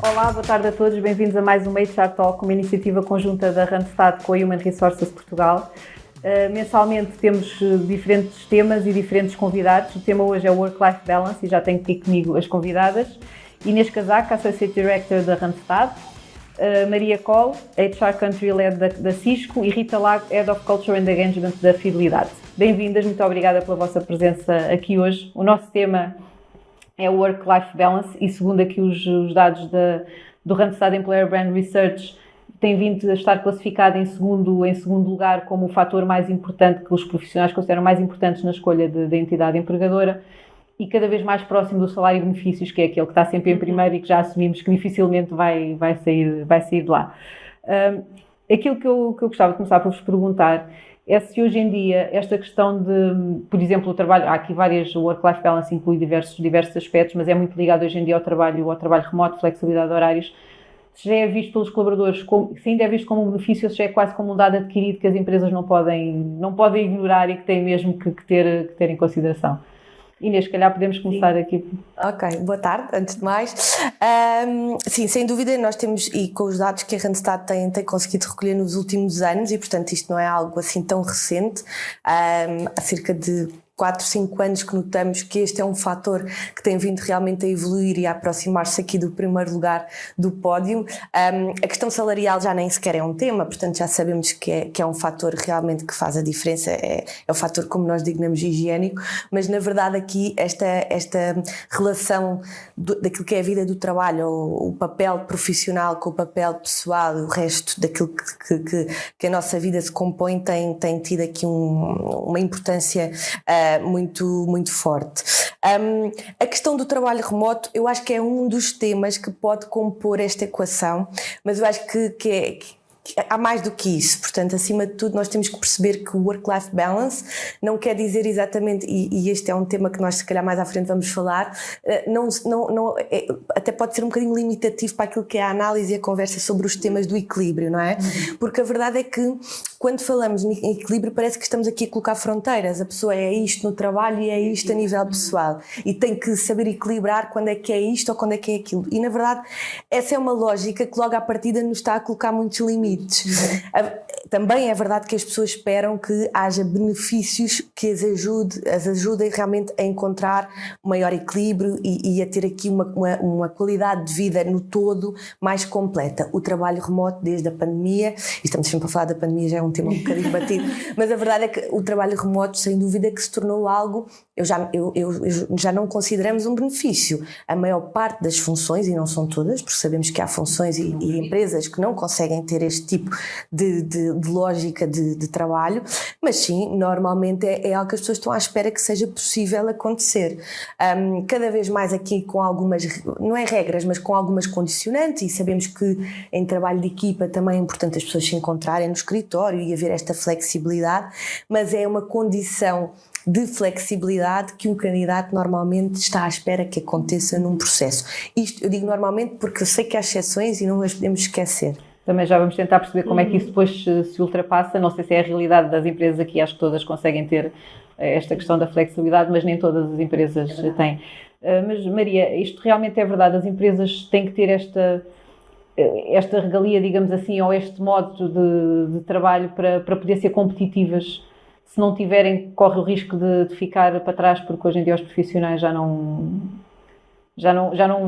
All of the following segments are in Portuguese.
Olá, boa tarde a todos, bem-vindos a mais uma HR Talk, uma iniciativa conjunta da Randstad com a Human Resources Portugal. Mensalmente temos diferentes temas e diferentes convidados. O tema hoje é o Work-Life Balance e já tenho aqui comigo as convidadas. Inês Casaca, Associate Director da Randstad, Maria Coll, HR Country Lead da Cisco e Rita Lago, Head of Culture and Engagement da Fidelidade. Bem-vindas, muito obrigada pela vossa presença aqui hoje. O nosso tema é o Work-Life Balance e segundo aqui os dados do Randstad Employer Brand Research, tem vindo a estar classificado em segundo lugar como o fator mais importante que os profissionais consideram mais importantes na escolha da entidade empregadora e cada vez mais próximo do salário e benefícios, que é aquele que está sempre em primeiro e que já assumimos que dificilmente vai sair de lá. Aquilo que eu gostava de começar por vos perguntar é se hoje em dia esta questão de, por exemplo, o trabalho, há aqui várias, o Work-Life Balance inclui diversos aspectos, mas é muito ligado hoje em dia ao trabalho remoto, flexibilidade de horários, se já é visto pelos colaboradores, se ainda é visto como um benefício, se já é quase como um dado adquirido que as empresas não podem ignorar e que têm mesmo que ter em consideração. Inês, se calhar podemos começar aqui. Ok, boa tarde, antes de mais. Sim, sem dúvida, nós temos, e com os dados que a Randstad tem conseguido recolher nos últimos anos, e portanto isto não é algo assim tão recente, há cerca de 4, 5 anos que notamos que este é um fator que tem vindo realmente a evoluir e a aproximar-se aqui do primeiro lugar do pódio. A questão salarial já nem sequer é um tema, portanto já sabemos que é um fator realmente que faz a diferença, é o fator, como nós designamos, higiênico, mas na verdade aqui esta relação daquilo que é a vida do trabalho, o papel profissional com o papel pessoal, o resto daquilo que a nossa vida se compõe tem tido aqui uma importância muito, muito forte. A questão do trabalho remoto, eu acho que é um dos temas que pode compor esta equação, mas eu acho que há mais do que isso. Portanto, acima de tudo, nós temos que perceber que o work-life balance não quer dizer exatamente, e este é um tema que nós se calhar mais à frente vamos falar, até pode ser um bocadinho limitativo para aquilo que é a análise e a conversa sobre os temas do equilíbrio, não é? Porque a verdade é que quando falamos em equilíbrio parece que estamos aqui a colocar fronteiras. A pessoa é isto no trabalho e é isto a nível pessoal. E tem que saber equilibrar quando é que é isto ou quando é que é aquilo. E na verdade essa é uma lógica que logo à partida nos está a colocar muitos limites. Também é verdade que as pessoas esperam que haja benefícios que as ajudem realmente a encontrar um maior equilíbrio e a ter aqui uma qualidade de vida no todo mais completa. O trabalho remoto desde a pandemia, e estamos sempre a falar da pandemia, já é um tema um bocadinho batido, mas a verdade é que o trabalho remoto sem dúvida que se tornou algo, já não consideramos um benefício. A maior parte das funções, e não são todas, porque sabemos que há funções e empresas que não conseguem ter este tipo de lógica de trabalho, mas sim, normalmente é algo que as pessoas estão à espera que seja possível acontecer. Cada vez mais aqui com algumas, não é regras, mas com algumas condicionantes, e sabemos que em trabalho de equipa também é importante as pessoas se encontrarem no escritório e haver esta flexibilidade, mas é uma condição de flexibilidade que um candidato normalmente está à espera que aconteça num processo. Isto eu digo normalmente porque eu sei que há exceções e não as podemos esquecer. Também já vamos tentar perceber como é que isso depois se ultrapassa. Não sei se é a realidade das empresas aqui, acho que todas conseguem ter esta questão da flexibilidade, mas nem todas as empresas têm. Mas Maria, isto realmente é verdade, as empresas têm que ter esta regalia, digamos assim, ou este modo de trabalho para poder ser competitivas. Se não tiverem, corre o risco de ficar para trás, porque hoje em dia os profissionais já não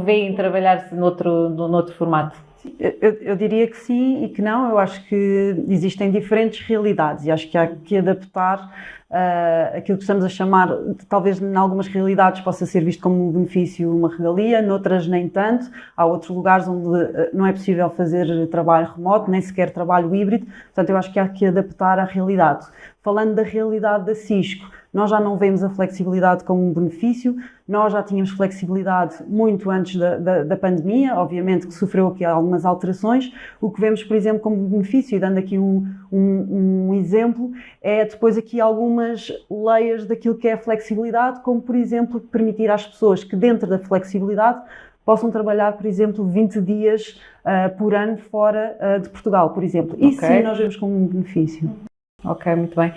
veem trabalhar-se noutro formato. Eu diria que sim e que não. Eu acho que existem diferentes realidades e acho que há que adaptar aquilo que estamos a chamar, talvez em algumas realidades possa ser visto como um benefício, uma regalia, noutras nem tanto. Há outros lugares onde não é possível fazer trabalho remoto, nem sequer trabalho híbrido, portanto eu acho que há que adaptar à realidade. Falando da realidade da Cisco, nós já não vemos a flexibilidade como um benefício, nós já tínhamos flexibilidade muito antes da pandemia, obviamente que sofreu aqui algumas alterações. O que vemos, por exemplo, como benefício, e dando aqui um exemplo, é depois aqui algumas layers daquilo que é a flexibilidade, como por exemplo permitir às pessoas que dentro da flexibilidade possam trabalhar, por exemplo, 20 dias por ano fora de Portugal, por exemplo. Isso sim nós vemos como um benefício. Ok, muito bem.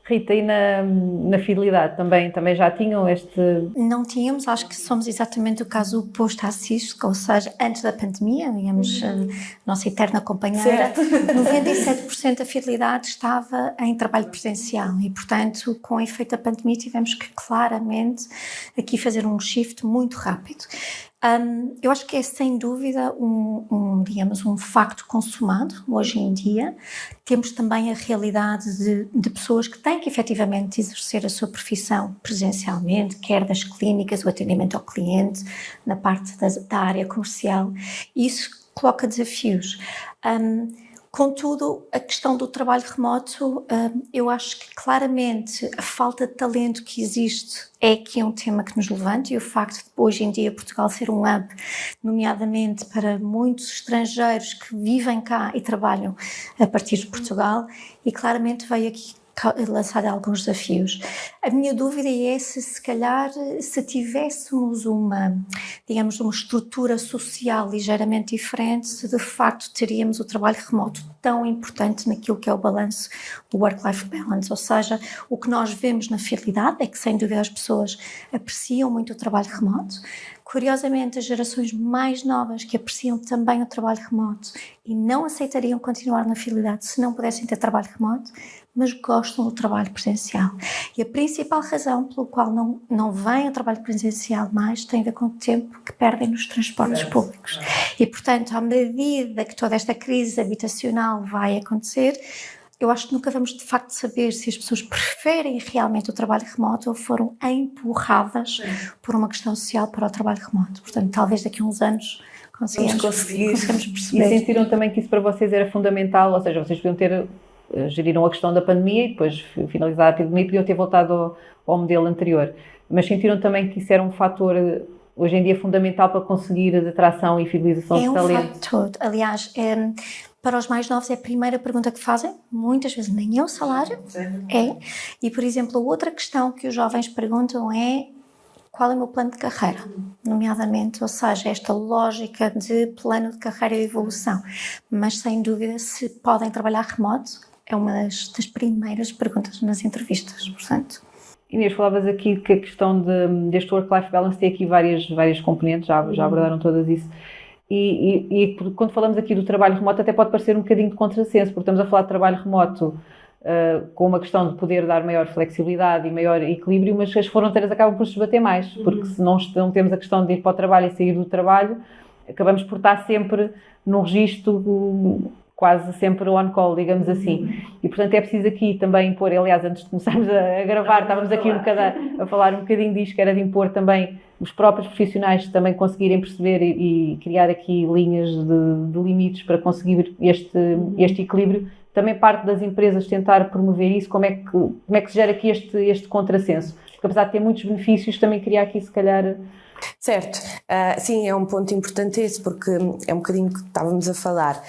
Rita, e na fidelidade também já tinham este... Não tínhamos, acho que somos exatamente o caso oposto à Cisco, ou seja, antes da pandemia, digamos, a nossa eterna companheira, 97% da fidelidade estava em trabalho presencial e, portanto, com o efeito da pandemia tivemos que claramente aqui fazer um shift muito rápido. Eu acho que é sem dúvida digamos, um facto consumado hoje em dia. Temos também a realidade de pessoas que têm que efetivamente exercer a sua profissão presencialmente, quer das clínicas, o atendimento ao cliente, na parte da área comercial. Isso coloca desafios. Contudo, a questão do trabalho remoto, eu acho que claramente a falta de talento que existe é aqui um tema que nos levanta, e o facto de hoje em dia Portugal ser um hub, nomeadamente para muitos estrangeiros que vivem cá e trabalham a partir de Portugal, e claramente veio aqui lançar alguns desafios. A minha dúvida é se calhar, se tivéssemos uma estrutura social ligeiramente diferente, se de facto teríamos o trabalho remoto tão importante naquilo que é o balanço do work-life balance. Ou seja, o que nós vemos na fidelidade é que, sem dúvida, as pessoas apreciam muito o trabalho remoto. Curiosamente, as gerações mais novas que apreciam também o trabalho remoto e não aceitariam continuar na fidelidade se não pudessem ter trabalho remoto, mas gostam do trabalho presencial. E a principal razão pelo qual não vem o trabalho presencial mais tem a ver com o tempo que perdem nos transportes públicos. E, portanto, à medida que toda esta crise habitacional vai acontecer, eu acho que nunca vamos de facto saber se as pessoas preferem realmente o trabalho remoto ou foram empurradas por uma questão social para o trabalho remoto. Portanto, talvez daqui a uns anos consigamos perceber. E sentiram também que isso para vocês era fundamental, ou seja, vocês podiam geriram a questão da pandemia e depois, finalizada a pandemia, podiam ter voltado ao modelo anterior. Mas sentiram também que isso era um fator, hoje em dia, fundamental para conseguir a atração e fidelização de talento? É um fator. Aliás, para os mais novos é a primeira pergunta que fazem, muitas vezes nem é o salário, E, por exemplo, outra questão que os jovens perguntam é: qual é o meu plano de carreira, nomeadamente, ou seja, esta lógica de plano de carreira e evolução. Mas, sem dúvida, se podem trabalhar remoto, é uma das primeiras perguntas nas entrevistas, portanto. Inês, falavas aqui que a questão deste work-life balance tem aqui várias componentes, já abordaram todas isso. E quando falamos aqui do trabalho remoto, até pode parecer um bocadinho de contrassenso, porque estamos a falar de trabalho remoto com uma questão de poder dar maior flexibilidade e maior equilíbrio, mas as fronteiras acabam por se esbater mais, porque se não temos a questão de ir para o trabalho e sair do trabalho, acabamos por estar sempre num registro quase sempre on-call, digamos assim. E, portanto, é preciso aqui também impor, aliás, antes de começarmos a gravar, estávamos aqui a falar um bocadinho disto, que era de impor também os próprios profissionais também conseguirem perceber e criar aqui linhas de limites para conseguir este equilíbrio. Também parte das empresas tentar promover isso, como é que se gera aqui este contrassenso? Porque apesar de ter muitos benefícios, também cria aqui se calhar... Certo, sim, é um ponto importante esse, porque é um bocadinho que estávamos a falar.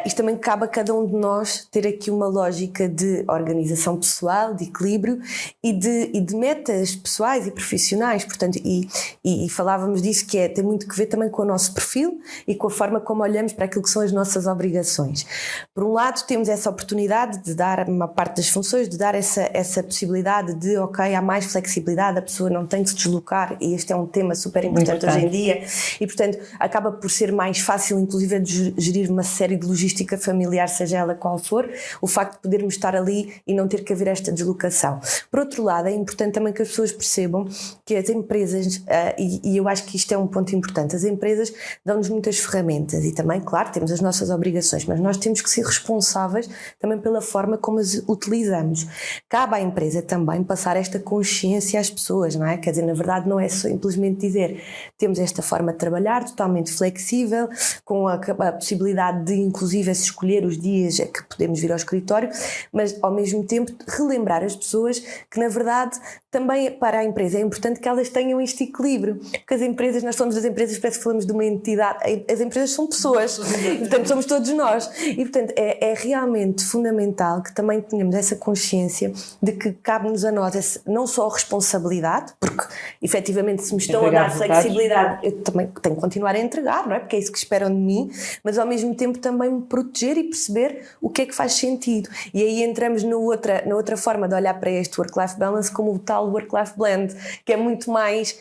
Isto também cabe a cada um de nós ter aqui uma lógica de organização pessoal, de equilíbrio e de metas pessoais e profissionais, portanto, e falávamos disso, que tem muito que ver também com o nosso perfil e com a forma como olhamos para aquilo que são as nossas obrigações. Por um lado, temos essa oportunidade de dar uma parte das funções, de dar essa possibilidade de, ok, há mais flexibilidade, a pessoa não tem que se deslocar, e este é um tema super importante hoje em dia, e portanto acaba por ser mais fácil, inclusive, de gerir uma série de logística familiar, seja ela qual for, o facto de podermos estar ali e não ter que haver esta deslocação. Por outro lado, é importante também que as pessoas percebam que as empresas, e eu acho que isto é um ponto importante, as empresas dão-nos muitas ferramentas e também, claro, temos as nossas obrigações, mas nós temos que ser responsáveis também pela forma como as utilizamos. Cabe à empresa também passar esta consciência às pessoas, não é? Quer dizer, na verdade não é simplesmente dizer temos esta forma de trabalhar totalmente flexível, com a possibilidade de inclusive escolher os dias que podemos vir ao escritório, mas ao mesmo tempo relembrar as pessoas que na verdade também para a empresa é importante que elas tenham este equilíbrio, porque as empresas, nós somos das empresas, parece que falamos de uma entidade, as empresas são pessoas, portanto somos todos nós, e portanto é realmente fundamental que também tenhamos essa consciência de que cabe-nos a nós não só a responsabilidade, porque efetivamente se me estão a dar flexibilidade, eu também tenho que continuar a entregar, não é? Porque é isso que esperam de mim, mas ao mesmo tempo também me proteger e perceber o que é que faz sentido. E aí entramos na outra forma de olhar para este work-life balance como o tal work-life blend, que é muito mais...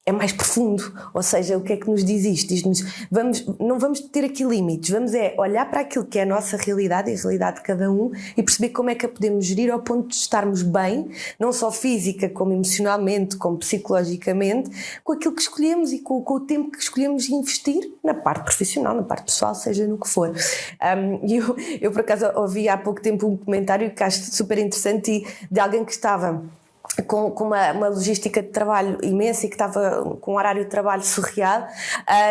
é mais profundo, ou seja, o que é que nos diz isto? Diz-nos, não vamos ter aqui limites, vamos olhar para aquilo que é a nossa realidade e a realidade de cada um e perceber como é que a podemos gerir ao ponto de estarmos bem, não só física, como emocionalmente, como psicologicamente, com aquilo que escolhemos e com o tempo que escolhemos investir na parte profissional, na parte pessoal, seja no que for. Eu por acaso ouvi há pouco tempo um comentário que acho super interessante de alguém que estava com uma logística de trabalho imensa e que estava com um horário de trabalho surreal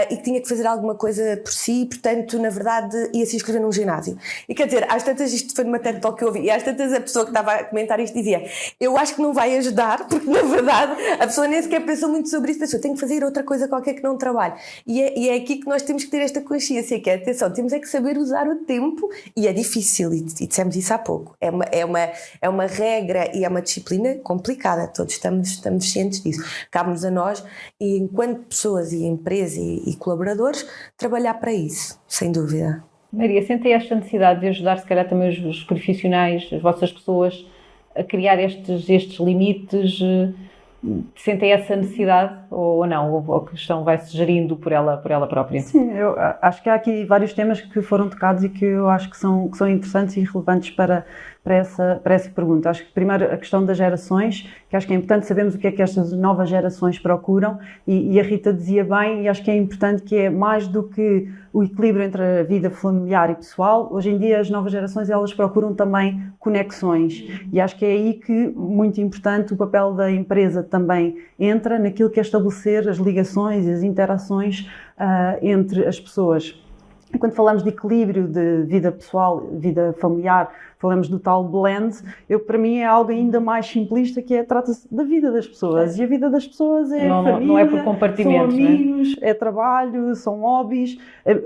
e que tinha que fazer alguma coisa por si e, portanto, na verdade, ia se inscrever num ginásio. E quer dizer, às tantas, isto foi numa TED Talk que eu ouvi, e às tantas a pessoa que estava a comentar isto dizia: eu acho que não vai ajudar, porque na verdade a pessoa nem sequer pensou muito sobre isso, pensou, tenho que fazer outra coisa qualquer que não trabalhe. E é aqui que nós temos que ter esta consciência, que é, atenção, temos é que saber usar o tempo, e é difícil, e dissemos isso há pouco. É uma regra e é uma disciplina complicada, todos estamos cientes disso. Cabe-nos a nós, e enquanto pessoas e empresa e colaboradores, trabalhar para isso, sem dúvida. Maria, sentem esta necessidade de ajudar, se calhar, também os profissionais, as vossas pessoas, a criar estes limites? Sentem essa necessidade ou não? Ou a questão vai-se gerindo por ela própria? Sim, eu acho que há aqui vários temas que foram tocados e que eu acho que são interessantes e relevantes para essa pergunta. Acho que primeiro a questão das gerações, que acho que é importante sabermos o que é que estas novas gerações procuram, e a Rita dizia bem, e acho que é importante, que é mais do que o equilíbrio entre a vida familiar e pessoal. Hoje em dia as novas gerações, elas procuram também conexões, e acho que é aí que, muito importante, o papel da empresa também entra naquilo que é estabelecer as ligações e as interações entre as pessoas. E quando falamos de equilíbrio de vida pessoal, vida familiar, falamos do tal blend, para mim é algo ainda mais simplista, que trata-se da vida das pessoas. E a vida das pessoas é família, não é por compartimentos, são amigos, é trabalho, são hobbies.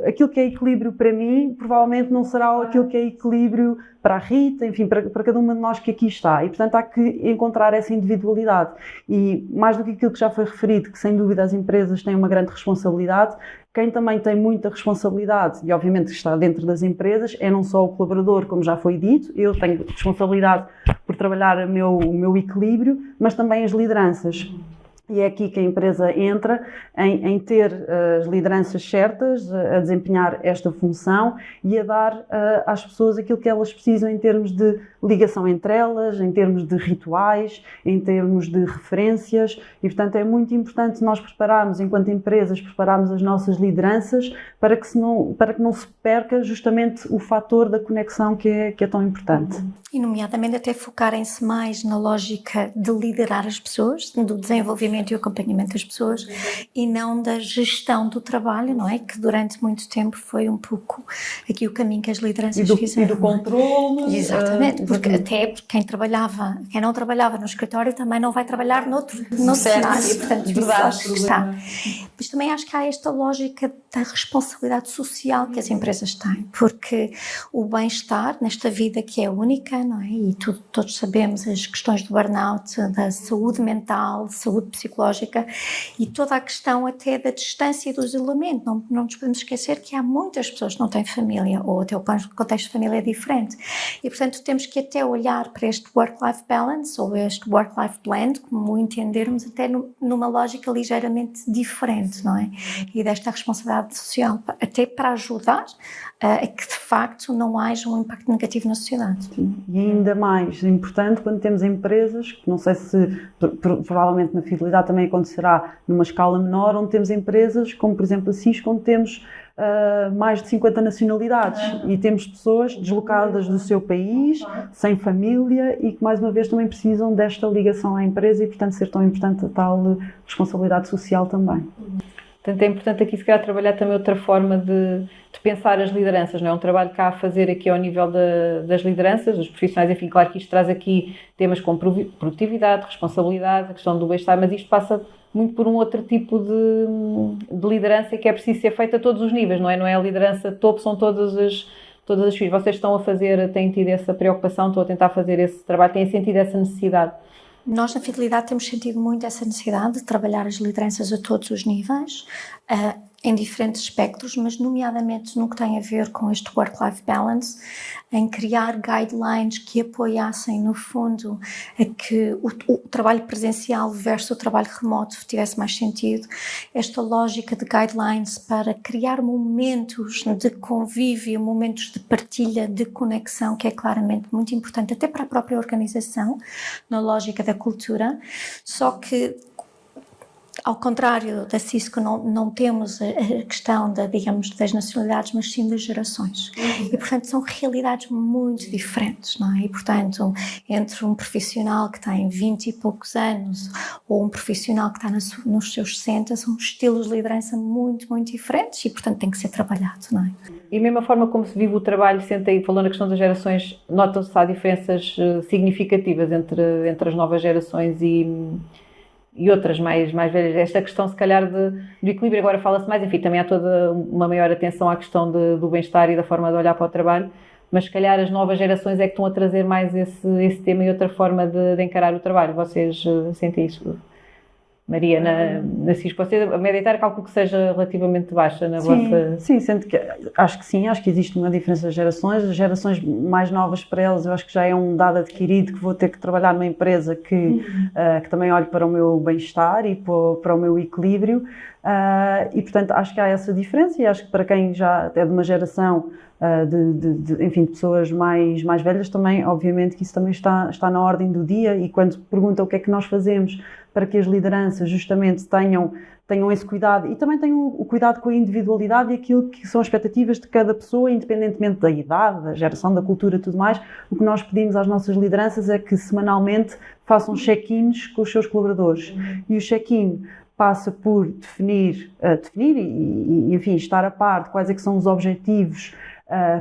Aquilo que é equilíbrio para mim, provavelmente não será aquilo que é equilíbrio para a Rita, enfim, para cada uma de nós que aqui está. E, portanto, há que encontrar essa individualidade. E, mais do que aquilo que já foi referido, que sem dúvida as empresas têm uma grande responsabilidade, quem também tem muita responsabilidade, e obviamente que está dentro das empresas, é não só o colaborador, como já foi dito, eu tenho responsabilidade por trabalhar o meu equilíbrio, mas também as lideranças. E é aqui que a empresa entra em ter as lideranças certas, a desempenhar esta função e a dar às pessoas aquilo que elas precisam em termos de ligação entre elas, em termos de rituais, em termos de referências, e portanto é muito importante nós prepararmos, enquanto empresas, prepararmos as nossas lideranças para que não se perca justamente o fator da conexão que é tão importante. E nomeadamente até focarem-se mais na lógica de liderar as pessoas, do desenvolvimento e o acompanhamento das pessoas, e não da gestão do trabalho, não é? Que durante muito tempo foi um pouco aqui o caminho que as lideranças fizeram. E do controle. Exatamente, porque até quem não trabalhava no escritório também não vai trabalhar noutro cenário, portanto, isso acho que está. Mas também acho que há esta lógica da responsabilidade social que as empresas têm, porque o bem-estar nesta vida que é única, não é? E todos sabemos as questões do burnout, da saúde mental, saúde psicológica, e toda a questão até da distância do isolamento. Não nos podemos esquecer que há muitas pessoas que não têm família, ou até o contexto de família é diferente. E, portanto, temos que até olhar para este work-life balance, ou este work-life blend, como o entendermos, até numa lógica ligeiramente diferente, não é? E desta responsabilidade social, até para ajudar a que, de facto, não haja um impacto negativo na sociedade. Sim. E ainda mais importante quando temos empresas, que não sei se provavelmente na fidelidade também acontecerá numa escala menor, onde temos empresas como, por exemplo, a Cisco, onde temos mais de 50 nacionalidades e temos pessoas deslocadas do seu país, sem família, e que mais uma vez também precisam desta ligação à empresa e, portanto, ser tão importante a tal responsabilidade social também. Portanto, é importante aqui, se calhar, trabalhar também outra forma de pensar as lideranças, não é? Um trabalho que há a fazer aqui ao nível das lideranças, dos profissionais, enfim, claro que isto traz aqui temas como produtividade, responsabilidade, a questão do bem-estar, mas isto passa muito por um outro tipo de liderança que é preciso ser feita a todos os níveis, não é? Não é a liderança topo, são todas as FIAs. Vocês estão a fazer, têm tido essa preocupação, estão a tentar fazer esse trabalho, têm sentido essa necessidade? Nós, na Fidelidade, temos sentido muito essa necessidade de trabalhar as lideranças a todos os níveis, em diferentes espectros, mas nomeadamente no que tem a ver com este work-life balance, em criar guidelines que apoiassem, no fundo, a que o trabalho presencial versus o trabalho remoto tivesse mais sentido. Esta lógica de guidelines para criar momentos de convívio, momentos de partilha, de conexão, que é claramente muito importante, até para a própria organização, na lógica da cultura, só que ao contrário da Cisco, não temos a questão digamos, das nacionalidades, mas sim das gerações. E, portanto, são realidades muito diferentes, não é? E, portanto, entre um profissional que tem 20 e poucos anos ou um profissional que está nos seus 60, são estilos de liderança muito, muito diferentes e, portanto, tem que ser trabalhado, não é? E a mesma forma como se vive o trabalho, sente aí, falando na questão das gerações, notam-se há diferenças significativas entre as novas gerações e outras mais velhas. Esta questão, se calhar, do equilíbrio, agora fala-se mais, enfim, também há toda uma maior atenção à questão do bem-estar e da forma de olhar para o trabalho, mas se calhar as novas gerações é que estão a trazer mais esse tema e outra forma de encarar o trabalho. Vocês sentem isso? Maria, na Cisco, a média etária calculo que seja relativamente baixa na vossa... Sim, acho que existe uma diferença de gerações. As gerações mais novas, para elas, eu acho que já é um dado adquirido que vou ter que trabalhar numa empresa que também olhe para o meu bem-estar e para o meu equilíbrio, e portanto acho que há essa diferença, e acho que para quem já é de uma geração enfim, de pessoas mais velhas também, obviamente que isso também está na ordem do dia, e quando perguntam o que é que nós fazemos para que as lideranças justamente tenham esse cuidado e também tenham o cuidado com a individualidade e aquilo que são as expectativas de cada pessoa, independentemente da idade, da geração, da cultura e tudo mais. O que nós pedimos às nossas lideranças é que semanalmente façam check-ins com os seus colaboradores. E o check-in passa por definir e enfim, estar a par de quais é que são os objetivos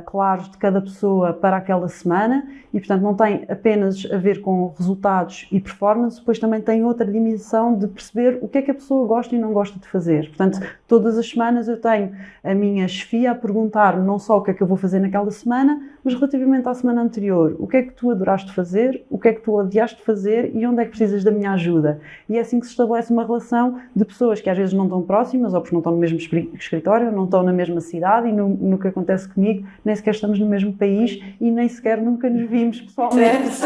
claros de cada pessoa para aquela semana, e portanto não tem apenas a ver com resultados e performance, depois também tem outra dimensão de perceber o que é que a pessoa gosta e não gosta de fazer. Portanto, todas as semanas eu tenho a minha chefia a perguntar não só o que é que eu vou fazer naquela semana, mas relativamente à semana anterior, o que é que tu adoraste fazer, o que é que tu odiaste fazer e onde é que precisas da minha ajuda. E é assim que se estabelece uma relação de pessoas que às vezes não estão próximas, ou porque não estão no mesmo escritório, ou não estão na mesma cidade, e no que acontece comigo, nem sequer estamos no mesmo país e nem sequer nunca nos vimos pessoalmente.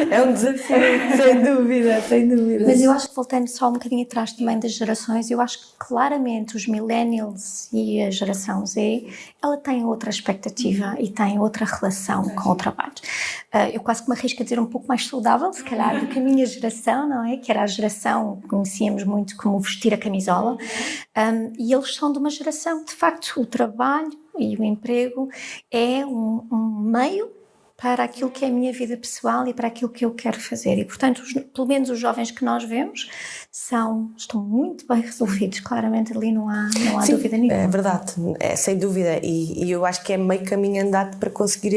É um desafio, sem dúvida, sem dúvida. Mas eu acho que, voltando só um bocadinho atrás também das gerações, eu acho que claramente os millennials e a geração Z, ela tem outra expectativa e tem outra relação com o trabalho. Eu quase que me arrisco a dizer um pouco mais saudável, se calhar, do que a minha geração, não é? Que era a geração que conhecíamos muito como vestir a camisola. E eles são de uma geração, de facto, o trabalho e o emprego é um meio para aquilo que é a minha vida pessoal e para aquilo que eu quero fazer. E, portanto, pelo menos os jovens que nós vemos estão muito bem resolvidos. Claramente ali não há Sim, dúvida nenhuma. É verdade, sem dúvida. E eu acho que é meio caminho andado para conseguir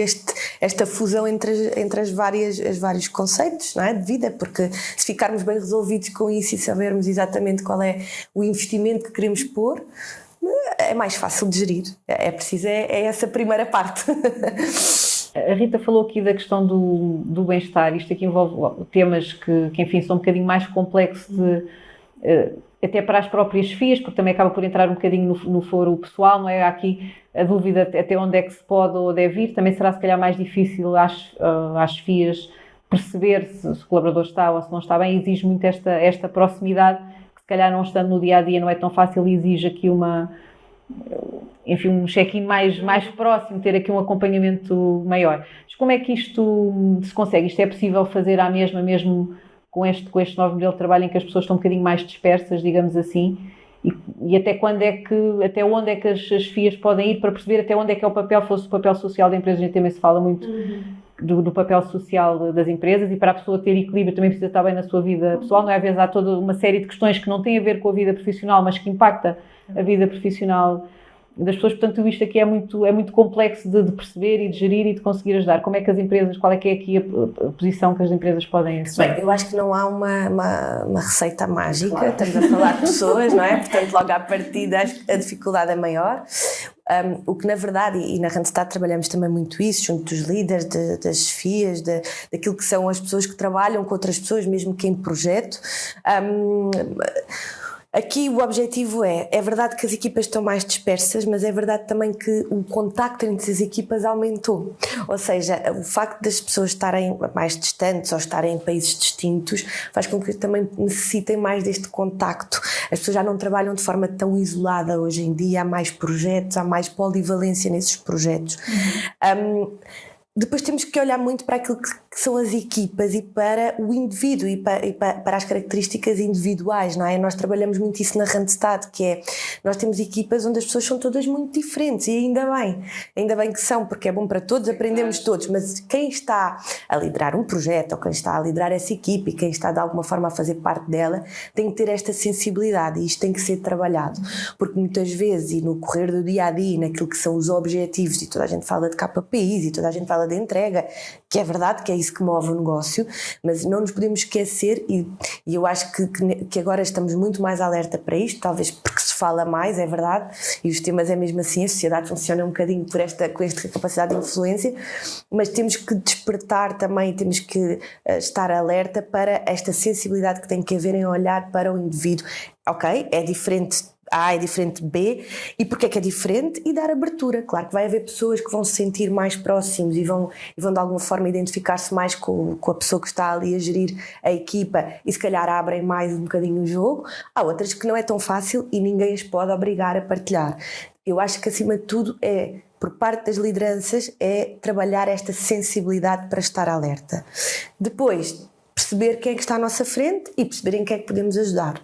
esta fusão entre os vários conceitos, não é, de vida, porque se ficarmos bem resolvidos com isso e sabermos exatamente qual é o investimento que queremos pôr, é mais fácil de gerir. É preciso, é essa primeira parte. A Rita falou aqui da questão do bem-estar. Isto aqui envolve temas que enfim, são um bocadinho mais complexos até para as próprias FIAs, porque também acaba por entrar um bocadinho no foro pessoal, não é? Há aqui a dúvida até onde é que se pode ou deve ir. Também será se calhar mais difícil às FIAs perceber se o colaborador está ou se não está bem. Exige muito esta proximidade, que se calhar não estando no dia-a-dia não é tão fácil, e exige aqui um check-in mais próximo, ter aqui um acompanhamento maior. Mas como é que isto se consegue? Isto é possível fazer à mesma, mesmo com este novo modelo de trabalho em que as pessoas estão um bocadinho mais dispersas, digamos assim, e até onde é que as FIAs podem ir para perceber até onde é que é o papel social da empresa? A gente também se fala muito do papel social das empresas, e para a pessoa ter equilíbrio também precisa estar bem na sua vida pessoal, não é? Às vezes há toda uma série de questões que não têm a ver com a vida profissional, mas que impacta a vida profissional das pessoas, portanto tudo isto aqui é muito complexo de perceber e de gerir e de conseguir ajudar. Como é que as empresas, qual é que é aqui a posição que as empresas podem assumir? Bem, eu acho que não há uma receita mágica, claro. Estamos a falar de pessoas, não é? Portanto, logo à partida a dificuldade é maior. O que na verdade, e na Randstad trabalhamos também muito isso, junto dos líderes, das chefias, daquilo que são as pessoas que trabalham com outras pessoas, mesmo que em projeto. Aqui o objetivo é verdade que as equipas estão mais dispersas, mas é verdade também que o contacto entre as equipas aumentou. Ou seja, o facto das pessoas estarem mais distantes ou estarem em países distintos faz com que também necessitem mais deste contacto. As pessoas já não trabalham de forma tão isolada hoje em dia, há mais projetos, há mais polivalência nesses projetos. Depois temos que olhar muito para aquilo que são as equipas e para o indivíduo e para as características individuais, não é? Nós trabalhamos muito isso na Randstad, que é, nós temos equipas onde as pessoas são todas muito diferentes, e ainda bem que são, porque é bom para todos, aprendemos todos, mas quem está a liderar um projeto, ou quem está a liderar essa equipa, e quem está de alguma forma a fazer parte dela, tem que ter esta sensibilidade, e isto tem que ser trabalhado, porque muitas vezes, e no correr do dia a dia, naquilo que são os objetivos, e toda a gente fala de KPIs, e toda a gente fala de entrega, que é verdade que é isso que move o negócio, mas não nos podemos esquecer, e eu acho que agora estamos muito mais alerta para isto, talvez porque se fala mais, é verdade, e os temas é mesmo assim, a sociedade funciona um bocadinho com esta capacidade de influência, mas temos que despertar também, temos que estar alerta para esta sensibilidade que tem que haver em olhar para o indivíduo. Ok, é diferente A, é diferente de B, e porque é que é diferente? E dar abertura. Claro que vai haver pessoas que vão se sentir mais próximos e vão de alguma forma identificar-se mais com a pessoa que está ali a gerir a equipa, e se calhar abrem mais um bocadinho o jogo. Há outras que não é tão fácil e ninguém as pode obrigar a partilhar. Eu acho que acima de tudo por parte das lideranças, é trabalhar esta sensibilidade para estar alerta. Depois, perceber quem é que está à nossa frente e perceber em quem é que podemos ajudar.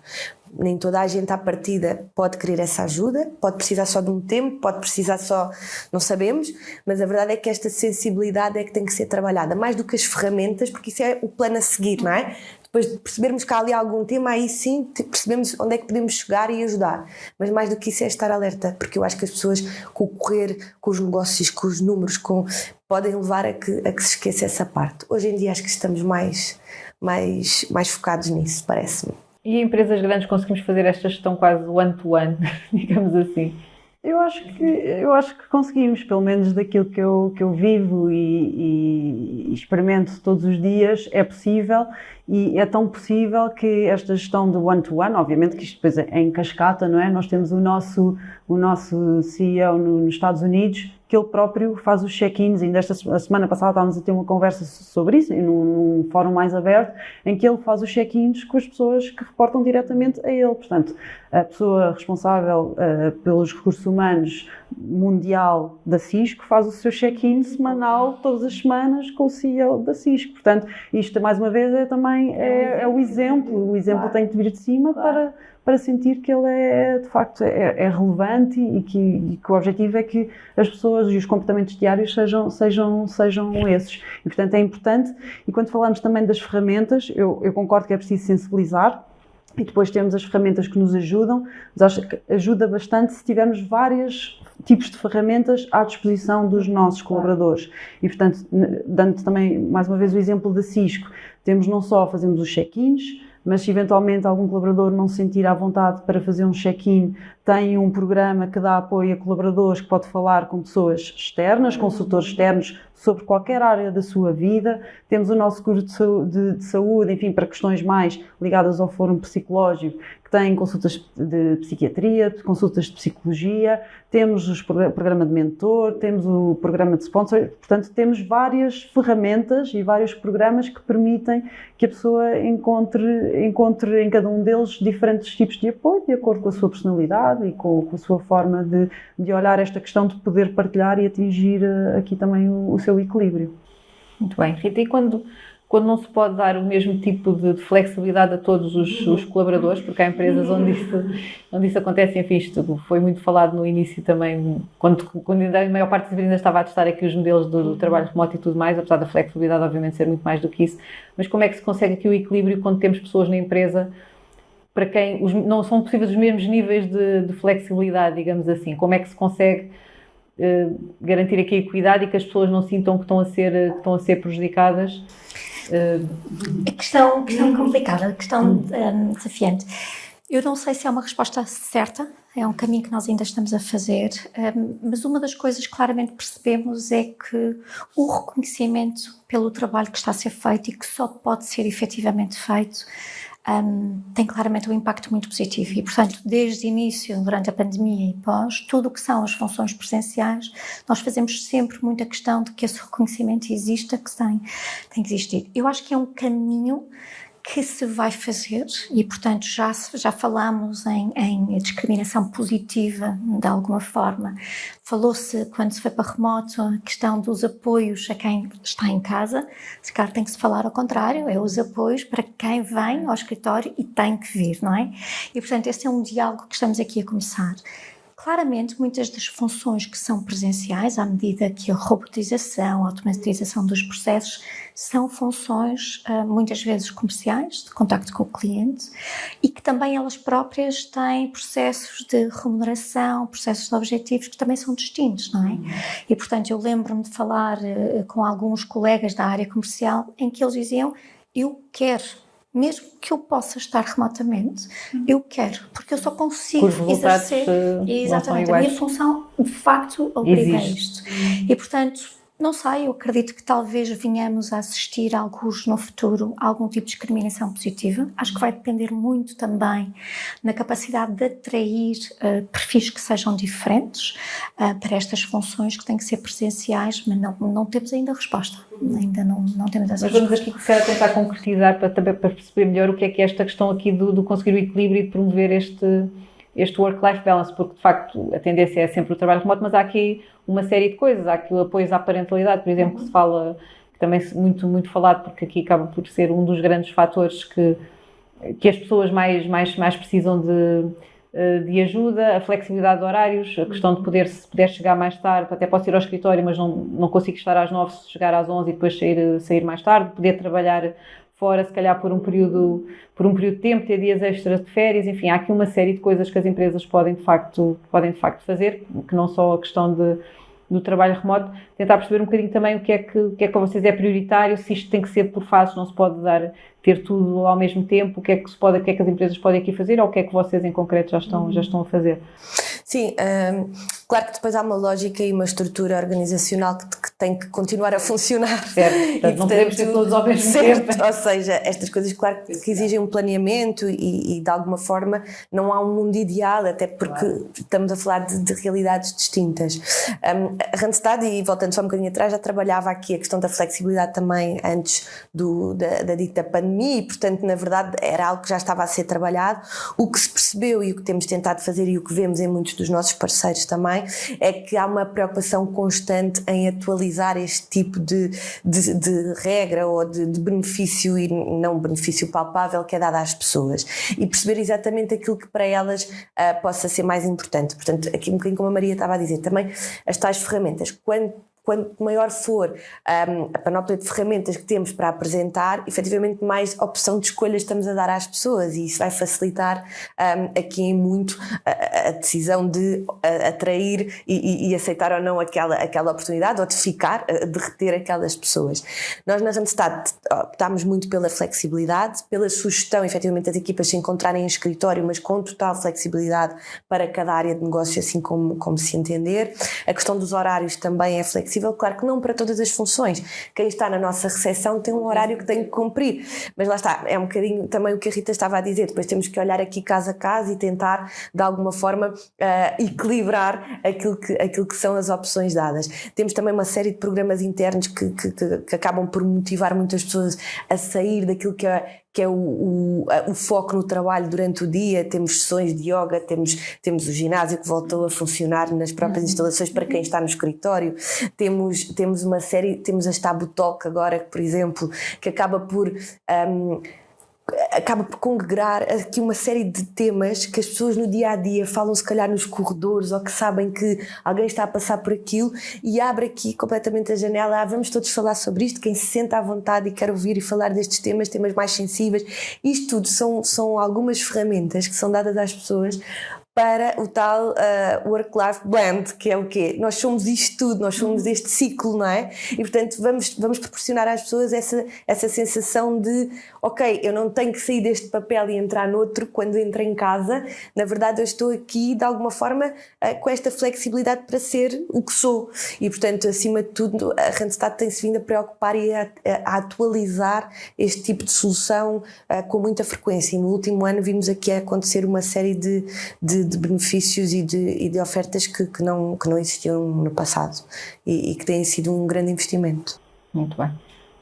Nem toda a gente à partida pode querer essa ajuda, pode precisar só de um tempo, pode precisar só, não sabemos, mas a verdade é que esta sensibilidade é que tem que ser trabalhada, mais do que as ferramentas, porque isso é o plano a seguir, não é? Depois de percebermos que há ali algum tema, aí sim percebemos onde é que podemos chegar e ajudar, mas mais do que isso é estar alerta, porque eu acho que as pessoas, com o correr, com os negócios, com os números, podem levar a que se esqueça essa parte. Hoje em dia acho que estamos mais focados nisso, parece-me. E em empresas grandes conseguimos fazer esta gestão quase one-to-one, digamos assim? Eu acho que conseguimos, pelo menos daquilo que eu vivo e experimento todos os dias, é possível, e é tão possível que esta gestão de one-to-one, obviamente que isto depois é em cascata, não é? Nós temos o nosso CEO nos Estados Unidos, que ele próprio faz os check-ins. Ainda a semana passada estávamos a ter uma conversa sobre isso, num fórum mais aberto, em que ele faz os check-ins com as pessoas que reportam diretamente a ele. Portanto, a pessoa responsável pelos recursos humanos mundial da Cisco faz o seu check-in semanal, todas as semanas, com o CEO da Cisco. Portanto, isto, mais uma vez, é o exemplo. O exemplo tem que vir de cima para sentir que ele de facto é relevante, e que o objetivo é que as pessoas e os comportamentos diários sejam esses. E, portanto, é importante. E quando falamos também das ferramentas, eu concordo que é preciso sensibilizar, e depois temos as ferramentas que nos ajudam, mas acho que ajuda bastante se tivermos vários tipos de ferramentas à disposição dos nossos colaboradores. E, portanto, dando também, mais uma vez, o exemplo da Cisco, fazemos os check-ins, mas se eventualmente algum colaborador não se sentir à vontade para fazer um check-in, tem um programa que dá apoio a colaboradores, que pode falar com pessoas externas, consultores externos, sobre qualquer área da sua vida. Temos o nosso curso de saúde, enfim, para questões mais ligadas ao fórum psicológico, que tem consultas de psiquiatria, consultas de psicologia, temos o programa de mentor, temos o programa de sponsor. Portanto, temos várias ferramentas e vários programas que permitem que a pessoa encontre em cada um deles diferentes tipos de apoio, de acordo com a sua personalidade e com a sua forma de olhar esta questão de poder partilhar e atingir aqui também o seu equilíbrio. Muito bem. Rita, e quando quando não se pode dar o mesmo tipo de flexibilidade a todos os colaboradores, porque há empresas onde isso acontece, enfim, isto foi muito falado no início também, quando a maior parte ainda estava a testar aqui os modelos do trabalho remoto e tudo mais, apesar da flexibilidade obviamente ser muito mais do que isso, mas como é que se consegue aqui o equilíbrio quando temos pessoas na empresa para quem não são possíveis os mesmos níveis de flexibilidade, digamos assim, como é que se consegue garantir aqui a equidade e que as pessoas não sintam que estão a ser prejudicadas? A questão complicada, a questão desafiante. Eu não sei se é uma resposta certa, é um caminho que nós ainda estamos a fazer, mas uma das coisas que claramente percebemos é que o reconhecimento pelo trabalho que está a ser feito e que só pode ser efetivamente feito tem claramente um impacto muito positivo e, portanto, desde o início, durante a pandemia e pós, tudo o que são as funções presenciais, nós fazemos sempre muita questão de que esse reconhecimento exista, que tem que existir. Eu acho que é um caminho que se vai fazer e, portanto, já falamos em discriminação positiva de alguma forma. Falou-se, quando se foi para remoto, a questão dos apoios a quem está em casa. Se calhar tem que se falar ao contrário, é os apoios para quem vem ao escritório e tem que vir, não é? E, portanto, esse é um diálogo que estamos aqui a começar. Claramente, muitas das funções que são presenciais, à medida que a robotização, a automatização dos processos, são funções muitas vezes comerciais, de contacto com o cliente, e que também elas próprias têm processos de remuneração, processos de objetivos que também são distintos, não é? E, portanto, eu lembro-me de falar com alguns colegas da área comercial em que eles diziam: eu quero, mesmo que eu possa estar remotamente, eu quero, porque eu só consigo exercer exatamente a minha função, de facto, obriga a isto. E, portanto, não sei, eu acredito que talvez venhamos a assistir a alguns no futuro, a algum tipo de discriminação positiva. Acho que vai depender muito também na capacidade de atrair perfis que sejam diferentes para estas funções que têm que ser presenciais, mas não temos ainda a resposta. Ainda não temos essa resposta. Mas vamos aqui a tentar concretizar para perceber melhor o que é esta questão aqui do conseguir o equilíbrio e de promover este work-life balance, porque de facto a tendência é sempre o trabalho remoto, mas há aqui uma série de coisas. Há aqui o apoio à parentalidade, por exemplo, que se fala, que também é muito falado, porque aqui acaba por ser um dos grandes fatores que as pessoas mais precisam de ajuda, a flexibilidade de horários, a questão de se puder chegar mais tarde, até posso ir ao escritório, mas não consigo estar às 9, chegar às 11 e depois sair mais tarde, poder trabalhar fora, se calhar por um período de tempo, ter dias extras de férias, enfim, há aqui uma série de coisas que as empresas podem de facto fazer, que não só a questão do trabalho remoto, tentar perceber um bocadinho também o que é que para vocês é prioritário, se isto tem que ser por fases, não se pode ter tudo ao mesmo tempo, o que é que as empresas podem aqui fazer, ou o que é que vocês em concreto já estão a fazer? Sim, claro que depois há uma lógica e uma estrutura organizacional que tem que continuar a funcionar. Certo, portanto, não podemos ter todos ao mesmo tempo. Ou seja, estas coisas, claro que exigem um planeamento e de alguma forma não há um mundo ideal, até porque estamos a falar de realidades distintas. A Randstad, e voltando só um bocadinho atrás, já trabalhava aqui a questão da flexibilidade também antes da dita pandemia e, portanto, na verdade era algo que já estava a ser trabalhado. O que se percebeu e o que temos tentado fazer e o que vemos em muitos dos nossos parceiros também, é que há uma preocupação constante em atualizar este tipo de regra ou de benefício e não benefício palpável que é dado às pessoas e perceber exatamente aquilo que para elas possa ser mais importante. Portanto, aqui um bocadinho como a Maria estava a dizer, também as tais ferramentas, quanto maior for a panóplia de ferramentas que temos para apresentar, efetivamente mais opção de escolha estamos a dar às pessoas e isso vai facilitar aqui em muito a decisão de atrair e aceitar ou não aquela oportunidade ou de ficar, de reter aquelas pessoas. Nós na Randstad optámos muito pela flexibilidade, pela sugestão efetivamente das equipas se encontrarem em escritório, mas com total flexibilidade para cada área de negócio, assim como se entender. A questão dos horários também é flexível. Claro que não para todas as funções. Quem está na nossa recepção tem um horário que tem que cumprir, mas lá está, é um bocadinho também o que a Rita estava a dizer, depois temos que olhar aqui caso a caso e tentar de alguma forma equilibrar aquilo que são as opções dadas. Temos também uma série de programas internos que acabam por motivar muitas pessoas a sair daquilo que que é o foco no trabalho durante o dia. Temos sessões de yoga, temos o ginásio que voltou a funcionar nas próprias instalações para quem está no escritório, temos uma série, temos a Stabu Talk agora, por exemplo, que acaba por congregar aqui uma série de temas que as pessoas no dia-a-dia falam se calhar nos corredores, ou que sabem que alguém está a passar por aquilo, e abre aqui completamente a janela. Vamos todos falar sobre isto, quem se senta à vontade e quer ouvir e falar destes temas mais sensíveis. Isto tudo são algumas ferramentas que são dadas às pessoas para o tal work-life blend, que é o quê? Nós somos isto tudo, nós somos este ciclo, não é? E portanto vamos proporcionar às pessoas essa sensação de, ok, eu não tenho que sair deste papel e entrar noutro quando entro em casa. Na verdade eu estou aqui de alguma forma com esta flexibilidade para ser o que sou. E portanto, acima de tudo, a Randstad tem-se vindo a preocupar e a atualizar este tipo de solução com muita frequência. E no último ano vimos aqui acontecer uma série de benefícios e de ofertas que não existiam no passado e que têm sido um grande investimento. Muito bem.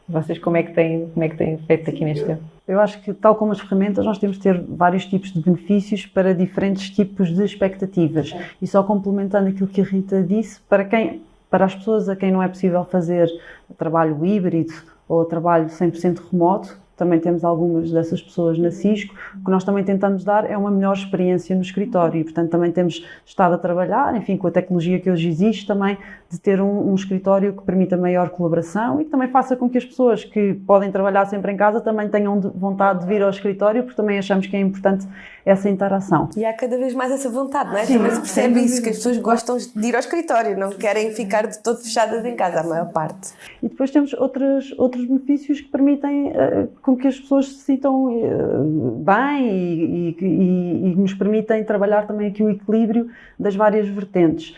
Vocês como é que têm feito aqui neste tempo? Eu acho que, tal como as ferramentas, nós temos de ter vários tipos de benefícios para diferentes tipos de expectativas. E só complementando aquilo que a Rita disse, para as pessoas a quem não é possível fazer trabalho híbrido ou trabalho 100% remoto, também temos algumas dessas pessoas na Cisco. O que nós também tentamos dar é uma melhor experiência no escritório e, portanto, também temos estado a trabalhar, enfim, com a tecnologia que hoje existe, também de ter um escritório que permita maior colaboração e que também faça com que as pessoas que podem trabalhar sempre em casa também tenham vontade de vir ao escritório, porque também achamos que é importante essa interação. E há cada vez mais essa vontade, não é? Sim, também se percebe isso, que as pessoas gostam de ir ao escritório, não querem ficar de todo fechadas em casa, a maior parte. E depois temos outros benefícios que permitem com que as pessoas se sintam bem e nos permitem trabalhar também aqui o equilíbrio das várias vertentes.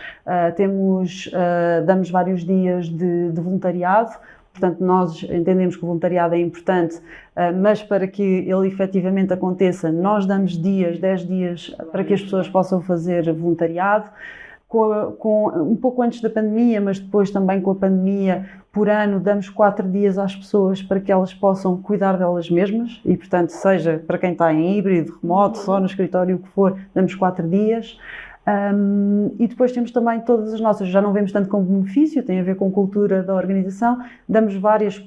Damos vários dias de voluntariado. Portanto, nós entendemos que o voluntariado é importante, mas para que ele efetivamente aconteça, nós damos 10 dias para que as pessoas possam fazer voluntariado. Um pouco antes da pandemia, mas depois também com a pandemia, por ano damos 4 dias às pessoas para que elas possam cuidar delas mesmas e, portanto, seja para quem está em híbrido, remoto, só no escritório, o que for, damos 4 dias. E depois temos também todas as nossas, já não vemos tanto como benefício, tem a ver com cultura da organização,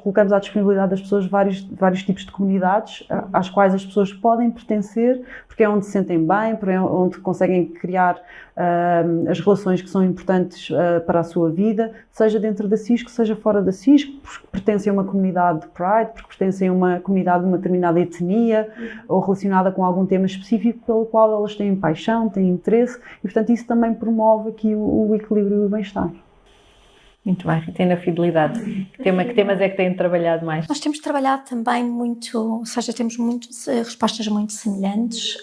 colocamos à disponibilidade das pessoas vários tipos de comunidades às quais as pessoas podem pertencer, porque é onde se sentem bem, porque é onde conseguem criar as relações que são importantes para a sua vida, seja dentro da Cisco, seja fora da Cisco, porque pertencem a uma comunidade de Pride, porque pertencem a uma comunidade de uma determinada etnia ou relacionada com algum tema específico pelo qual elas têm paixão, têm interesse. E, portanto, isso também promove aqui o equilíbrio e o bem-estar. Muito bem, tem na fidelidade. Que temas é que têm trabalhado mais? Nós temos trabalhado também muito, ou seja, temos respostas muito semelhantes.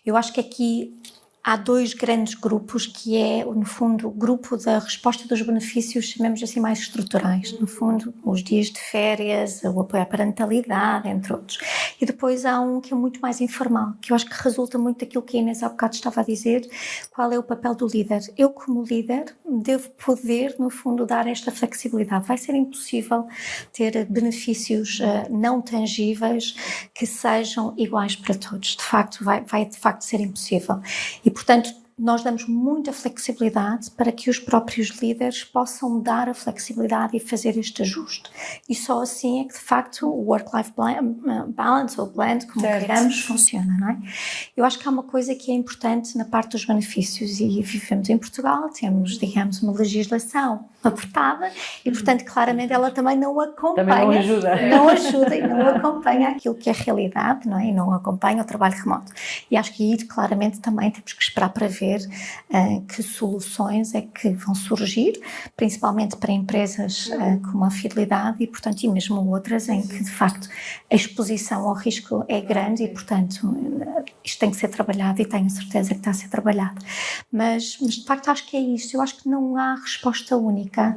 Eu acho que aqui há 2 grandes grupos, que é, no fundo, o grupo da resposta dos benefícios, chamemos assim, mais estruturais. No fundo, os dias de férias, o apoio à parentalidade, entre outros. E depois há um que é muito mais informal, que eu acho que resulta muito daquilo que a Inês há bocado estava a dizer, qual é o papel do líder. Eu, como líder, devo poder, no fundo, dar esta flexibilidade. Vai ser impossível ter benefícios não tangíveis que sejam iguais para todos. De facto, vai de facto ser impossível. E, portanto, nós damos muita flexibilidade para que os próprios líderes possam dar a flexibilidade e fazer este ajuste. E só assim é que, de facto, o work-life balance ou blend, como queiramos, funciona, não é? Eu acho que há uma coisa que é importante na parte dos benefícios, e vivemos em Portugal, temos, digamos, uma legislação apertada e, portanto, claramente ela também não acompanha. Também não ajuda. Não ajuda e não acompanha aquilo que é a realidade, não é? E não acompanha o trabalho remoto. E acho que aí, claramente, também temos que esperar para ver que soluções é que vão surgir, principalmente para empresas como a Fidelidade e, portanto, e mesmo outras em que, de facto, a exposição ao risco é grande e, portanto, isto tem que ser trabalhado e tenho certeza que está a ser trabalhado. Mas de facto, acho que é isto. Eu acho que não há resposta única,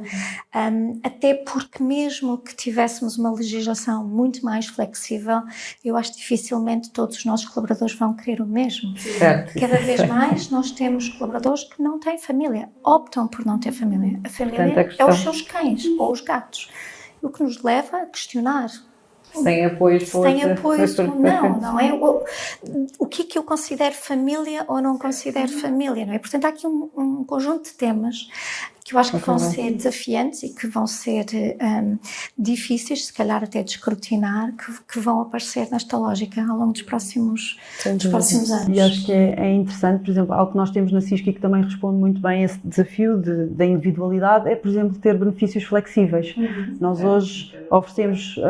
até porque mesmo que tivéssemos uma legislação muito mais flexível, eu acho que dificilmente todos os nossos colaboradores vão querer o mesmo. Certo. Cada vez mais nós temos colaboradores que não têm família, optam por não ter família. A família é os seus cães ou os gatos. O que nos leva a questionar Sem apoios. Sem apoios, não é? O que é que eu considero família ou não considero família, não é? Portanto, há aqui um conjunto de temas que eu acho que vão ser desafiantes e que vão ser difíceis, se calhar até de escrutinar, que vão aparecer nesta lógica ao longo dos próximos anos. E acho que é interessante, por exemplo, algo que nós temos na CISC e que também responde muito bem a esse desafio da individualidade é, por exemplo, ter benefícios flexíveis. Nós hoje oferecemos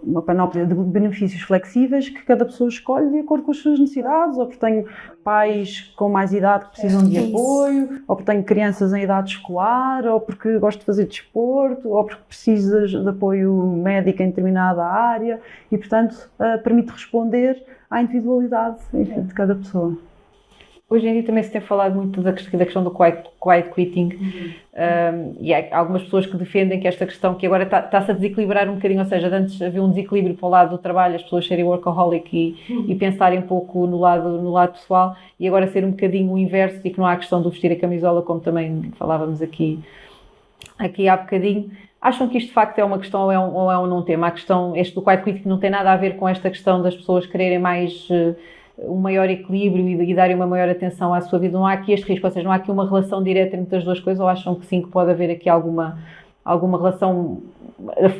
uma panóplia de benefícios flexíveis que cada pessoa escolhe de acordo com as suas necessidades, ou porque tenho pais com mais idade que precisam de apoio, ou porque tenho crianças em idade escolar, ou porque gosto de fazer desporto, ou porque precisas de apoio médico em determinada área e, portanto, permite responder à individualidade de cada pessoa. Hoje em dia também se tem falado muito da questão do quiet quitting e há algumas pessoas que defendem que esta questão que agora está-se a desequilibrar um bocadinho, ou seja, antes havia um desequilíbrio para o lado do trabalho, as pessoas serem workaholic e pensarem um pouco no lado pessoal, e agora ser um bocadinho o inverso e que não há a questão do vestir a camisola, como também falávamos aqui há bocadinho. Acham que isto de facto é uma questão ou é um não tema? A questão, este do quiet quitting não tem nada a ver com esta questão das pessoas quererem mais um maior equilíbrio e darem uma maior atenção à sua vida. Não há aqui este risco, ou seja, não há aqui uma relação direta entre as duas coisas, ou acham que sim, que pode haver aqui alguma relação,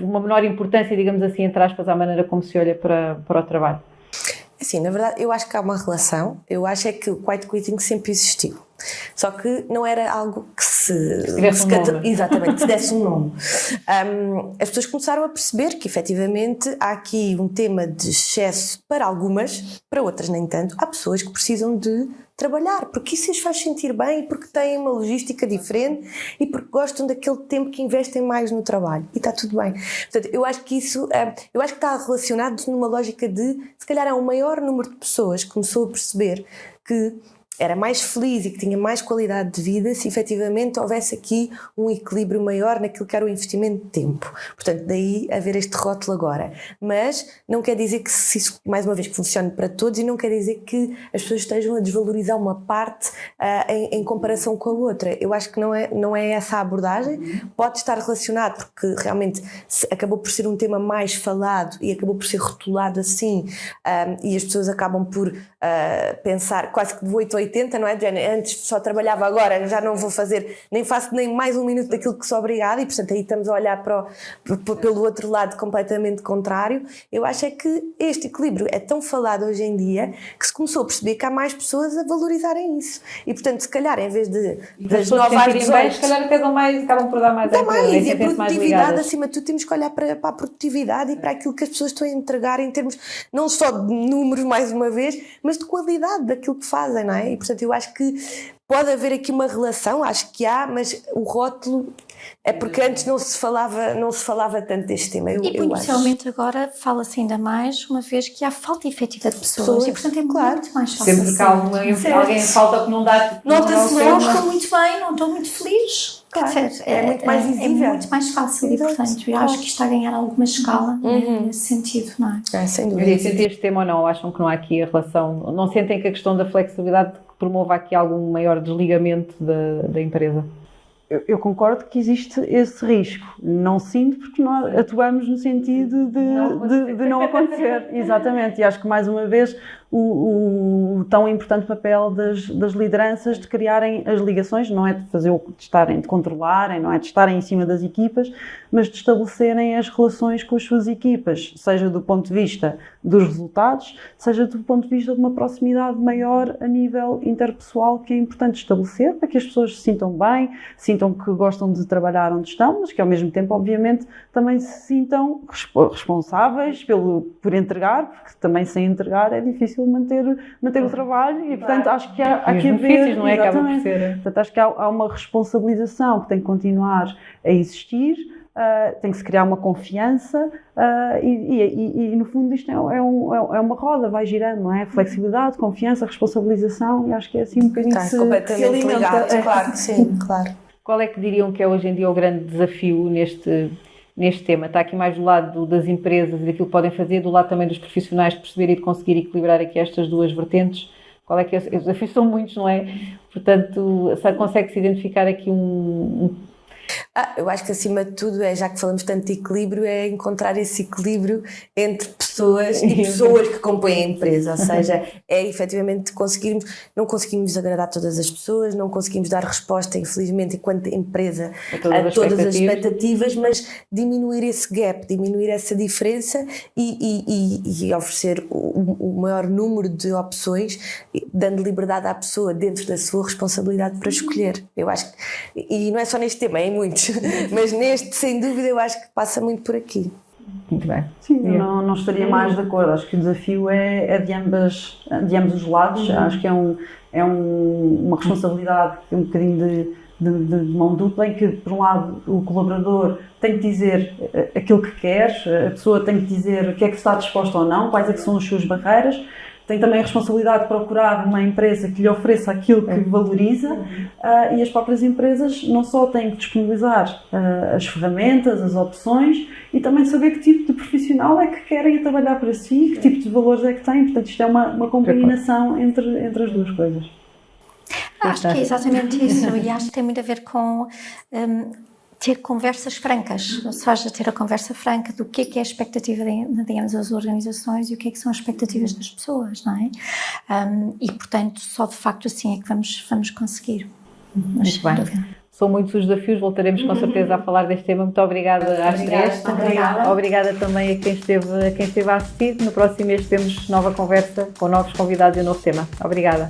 uma menor importância, digamos assim, entre aspas, à maneira como se olha para o trabalho? Sim, na verdade, eu acho que há uma relação. Eu acho é que o quiet quitting sempre existiu. Só que não era algo que se desse um nome. As pessoas começaram a perceber que, efetivamente, há aqui um tema de excesso para algumas, para outras nem tanto. Há pessoas que precisam de trabalhar, porque isso as faz sentir bem e porque têm uma logística diferente e porque gostam daquele tempo que investem mais no trabalho. E está tudo bem. Portanto, eu acho que isso está relacionado numa lógica de, se calhar, há um maior número de pessoas que começou a perceber que era mais feliz e que tinha mais qualidade de vida se efetivamente houvesse aqui um equilíbrio maior naquilo que era o investimento de tempo. Portanto, daí haver este rótulo agora. Mas não quer dizer que isso, mais uma vez, que funcione para todos, e não quer dizer que as pessoas estejam a desvalorizar uma parte em comparação com a outra. Eu acho que não é essa a abordagem. Pode estar relacionado porque realmente acabou por ser um tema mais falado e acabou por ser rotulado assim, e as pessoas acabam por pensar quase que de 8 a 80, não é? Antes só trabalhava, agora já não vou fazer, nem faço nem mais um minuto daquilo que sou obrigada, e portanto aí estamos a olhar pelo outro lado completamente contrário. Eu acho é que este equilíbrio é tão falado hoje em dia que se começou a perceber que há mais pessoas a valorizarem isso, e portanto se calhar em vez das 9 às 18, se calhar até acabam por dar mais e a produtividade, acima de tudo temos que olhar para a produtividade e para aquilo que as pessoas estão a entregar em termos não só de números, mais uma vez, mas de qualidade daquilo que fazem, não é? E portanto eu acho que pode haver aqui uma relação, acho que há, mas o rótulo é porque antes não se falava tanto deste tema. Potencialmente agora fala-se ainda mais, uma vez que há falta efetiva de pessoas. E portanto é muito mais fácil. Sempre que há alguém falta que não dá. Nota-se logo, estou muito bem, não estou muito feliz. Claro, quer dizer, é muito mais visível. É muito mais fácil. Exato. E portanto eu acho que está a ganhar alguma escala nesse sentido, não é? Sem dúvida. Sentem este tema ou não? Acham que não há aqui a relação? Não sentem que a questão da flexibilidade promova aqui algum maior desligamento da empresa? Eu concordo que existe esse risco. Não sinto porque nós atuamos no sentido de não acontecer. Exatamente. E acho que, mais uma vez, o tão importante papel das lideranças de criarem as ligações, não é de controlarem, não é de estarem em cima das equipas, mas de estabelecerem as relações com as suas equipas, seja do ponto de vista dos resultados, seja do ponto de vista de uma proximidade maior a nível interpessoal, que é importante estabelecer para que as pessoas se sintam bem, sintam que gostam de trabalhar onde estão, mas que ao mesmo tempo, obviamente, também se sintam responsáveis por entregar, porque também sem entregar é difícil manter o trabalho, e portanto acho que há que haver, não é? Acaba por ser. Portanto, acho que há uma responsabilização que tem que continuar a existir, tem que se criar uma confiança, e no fundo isto é uma roda, vai girando, não é? Flexibilidade, confiança, responsabilização, e acho que é assim um bocadinho que se alimenta. Ligado, claro que sim, claro. Qual é que diriam que é hoje em dia o grande desafio neste tema? Está aqui mais do lado das empresas e daquilo que podem fazer, do lado também dos profissionais de perceber e de conseguir equilibrar aqui estas duas vertentes. Qual é que é? Os desafios são muitos, não é? Portanto, consegue-se identificar aqui Eu acho que acima de tudo já que falamos tanto de equilíbrio, é encontrar esse equilíbrio entre pessoas e pessoas que compõem a empresa, ou seja, é efetivamente não conseguimos agradar todas as pessoas, não conseguimos dar resposta, infelizmente, enquanto empresa, a todas as expectativas, mas diminuir esse gap, diminuir essa diferença e oferecer o maior número de opções, dando liberdade à pessoa dentro da sua responsabilidade para escolher. Eu acho que, e não é só neste tema, é em muitos, mas neste, sem dúvida, eu acho que passa muito por aqui. Muito bem. Sim, eu não estaria mais de acordo. Acho que o desafio é de ambos os lados. Acho que é uma responsabilidade, um bocadinho de mão dupla, em que, por um lado, o colaborador tem que dizer aquilo que quer, a pessoa tem que dizer o que é que está disposto ou não, quais é que são as suas barreiras. Tem também a responsabilidade de procurar uma empresa que lhe ofereça aquilo que valoriza, e as próprias empresas não só têm que disponibilizar as ferramentas, as opções, e também saber que tipo de profissional é que querem trabalhar para si, que tipo de valores é que têm. Portanto, isto é uma combinação entre as duas coisas. Acho que é exatamente isso, e acho que tem muito a ver com ter conversas francas, ou seja, ter a conversa franca do que é a expectativa, digamos, das organizações e o que é que são as expectativas das pessoas, não é? E, portanto, só de facto assim é que vamos conseguir. Muito bem. São muitos os desafios, voltaremos com certeza a falar deste tema. Muito obrigada às três. Obrigada também a quem esteve a assistir. No próximo mês temos nova conversa com novos convidados e um novo tema. Obrigada.